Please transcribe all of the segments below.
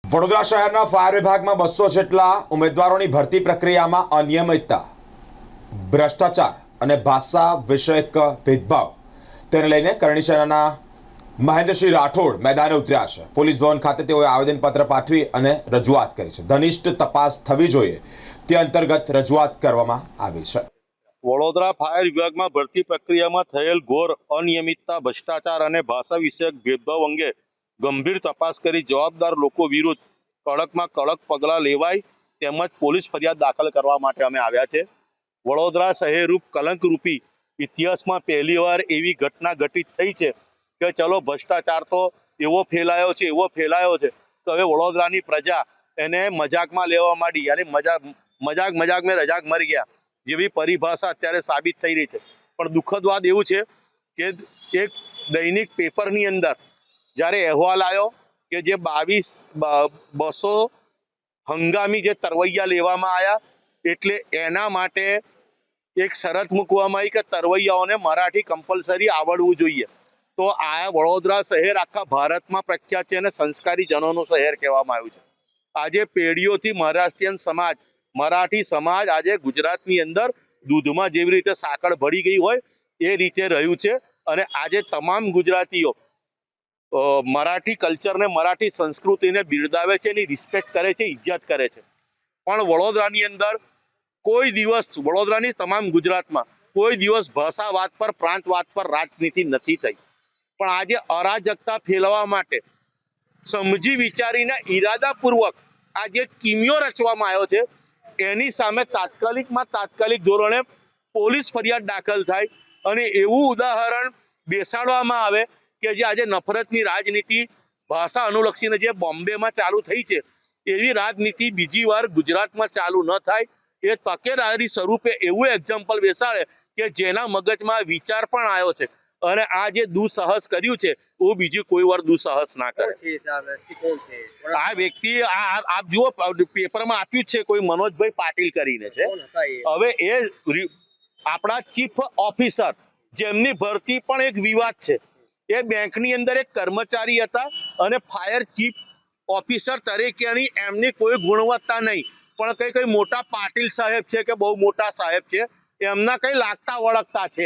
વડોદરા શહેરના ફાયર વિભાગમાં 200 જેટલા ઉમેદવારોની ભરતી પ્રક્રિયામાં અનિયમિતતા, ભ્રષ્ટાચાર અને ભાષા વિષયક ભેદભાવ તેને લઈને કરણી સેનાના મહેન્દ્રસિંહ રાઠોડ મેદાને ઉતર્યા છે। પોલીસ ભવન ખાતે તેઓએ આવેદનપત્ર પાઠવી અને રજૂઆત કરી છે। ઘનિષ્ઠ તપાસ થવી જોઈએ તે અંતર્ગત રજૂઆત કરવામાં આવી છે। વડોદરા ફાયર વિભાગમાં ભરતી પ્રક્રિયામાં થયેલ ઘોર અનિયમિતતા, ભ્રષ્ટાચાર અને ભાષા વિષયક ભેદભાવ અંગે ગંભીર તપાસ કરી જવાબદાર લોકો વિરુદ્ધ કડકમાં કડક પગલાં લેવાય તેમજ પોલીસ ફરિયાદ દાખલ કરવા માટે અમે આવ્યા છે। વડોદરા શહેરરૂપ કલંકરૂપી ઇતિહાસમાં પહેલીવાર એવી ઘટના ઘટિત થઈ છે કે ચલો ભ્રષ્ટાચાર તો એવો ફેલાયો છે તો હવે વડોદરાની પ્રજા એને મજાકમાં લેવા માંડી, યાની મજાક મેં રજાક મરી ગયા જેવી પરિભાષા અત્યારે સાબિત થઈ રહી છે। પણ દુઃખદ વાત એવું છે કે એક દૈનિક પેપરની અંદર જ્યારે અહેવાલ આવ્યો કે જે 200 હંગામી જે તરવૈયા લેવામાં આવ્યા, એટલે એના માટે એક શરત મૂકવામાં આવી કે તરવૈયાઓને મરાઠી કમ્પલસરી આવડવું જોઈએ। તો આ વડોદરા શહેર આખા ભારતમાં પ્રખ્યાત છે અને સંસ્કારી જનોનું શહેર કહેવામાં આવ્યું છે। આજે પેઢીઓથી મરાઠી સમાજ આજે ગુજરાતની અંદર દૂધમાં જેવી રીતે સાકળ ભળી ગઈ હોય એ રીતે રહ્યું છે અને આજે તમામ ગુજરાતીઓ મરાઠી કલ્ચરને, મરાઠી સંસ્કૃતિને બિરદાવે છે, એની રિસ્પેક્ટ કરે છે, ઇજ્જત કરે છે। પણ વડોદરાની અંદર કોઈ દિવસ, વડોદરાની તમામ ગુજરાતમાં કોઈ દિવસ ભાષાવાદ પર, પ્રાંતવાદ પર રાજનીતિ નથી થઈ। પણ આજે અરાજકતા ફેલાવવા માટે સમજી વિચારીને ઈરાદાપૂર્વક આ જે કિમિયો રચવામાં આવ્યો છે એની સામે તાત્કાલિક ધોરણે પોલીસ ફરિયાદ દાખલ થાય અને એવું ઉદાહરણ બેસાડવામાં આવે કે જે આજે નફરતની રાજનીતિ, ભાષા અનુલક્ષીને જે બોમ્બેમાં ચાલુ થઈ છે એવી રાજનીતિ બીજી વાર ગુજરાતમાં ચાલુ ન થાય એ તકેદારી સ્વરૂપે એવું એક્ઝામ્પલ બેસાડે કે જેના મગજમાં વિચાર પણ આવ્યો છે અને આ જે દુઃસાહસ કર્યું છે એવું બીજું કોઈ વાર દુઃસાહસ ના કરે। આ વ્યક્તિ આપ જુઓ પેપરમાં આપ્યું છે, કોઈ મનોજભાઈ પાટીલ કરીને છે। હવે એ આપણા ચીફ ઓફિસર જેમની ભરતી પણ એક વિવાદ છે, એ બેંકની અંદર એક કર્મચારી હતા અને ફાયર ચીફ ઓફિસર તરીકેની એમની કોઈ ગુણવત્તા નહીં, પણ કઈ મોટા પાટીલ સાહેબ છે કે બહુ મોટા સાહેબ છે એમના કઈ લાગતા વળગતા છે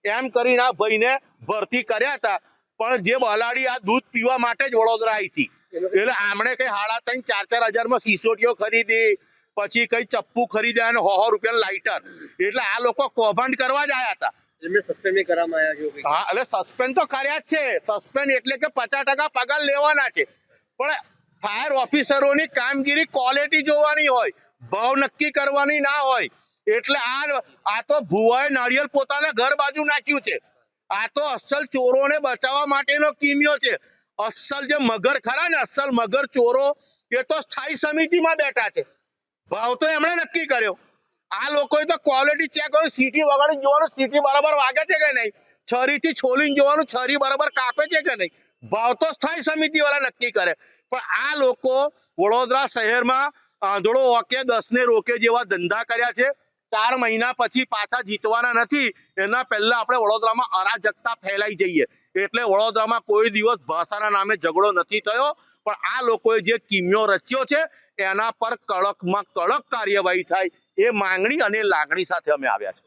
એમ કરીને આ ભાઈને ભરતી કર્યા હતા। પણ જે બલાડી આ દૂધ પીવા માટે જ વડોદરા આવી હતી, એટલે આમણે કઈ 3,500-4,000 હજારમાં સિસોટીઓ ખરીદી, પછી કઈ ચપ્પુ ખરીદ્યા અને 100 રૂપિયા લાઇટર, એટલે આ લોકો કૌભાંડ કરવા જ આવ્યા હતા। હા, એટલે સસ્પેન્ડ તો કર્યા જ છે। સસ્પેન્ડ એટલે કે 50% પગાર લેવાના છે, પણ ફાયર ઓફિસરોની કામગીરી ક્વોલિટી જોવાની હોય, ભાવ નક્કી કરવાની ના હોય। એટલે આ તો ભુવાએ નાળિયેર પોતાના ઘર બાજુ નાખ્યું છે। આ તો અસલ ચોરોને બચાવવા માટેનો કિમિયો છે। અસલ જે મગર ખરા ને, અસલ મગર ચોરો એ તો સ્થાયી સમિતિમાં બેઠા છે, ભાવ તો એમણે નક્કી કર્યો। આ લોકોએ તો ક્વોલિટી ચેક કર્યું, સીટી વગાડી જોવાનું સીટી બરાબર વાગે છે કે નહીં, છરીથી છોલીને જોવાનું છરી બરાબર કાપે છે કે નહીં, ભાવ તો સ્થાયી સમિતિ વાળા નક્કી કરે। પણ આ લોકો વડોદરા શહેરમાં આંધળો ઓકે 10 ને રોકે જેવા ધંધા કર્યા છે। 4 મહિના પછી પાછા જીતવાના નથી, એના પહેલા આપણે વડોદરામાં અરાજકતા ફેલાઈ જઈએ। એટલે વડોદરામાં કોઈ દિવસ ભાષાના નામે ઝઘડો નથી થયો, પણ આ લોકોએ જે કિમિયો રચ્યો છે એના પર કડકમાં કડક કાર્યવાહી થાય એ માંગણી અને લાગણી સાથે અમે આવ્યા છે।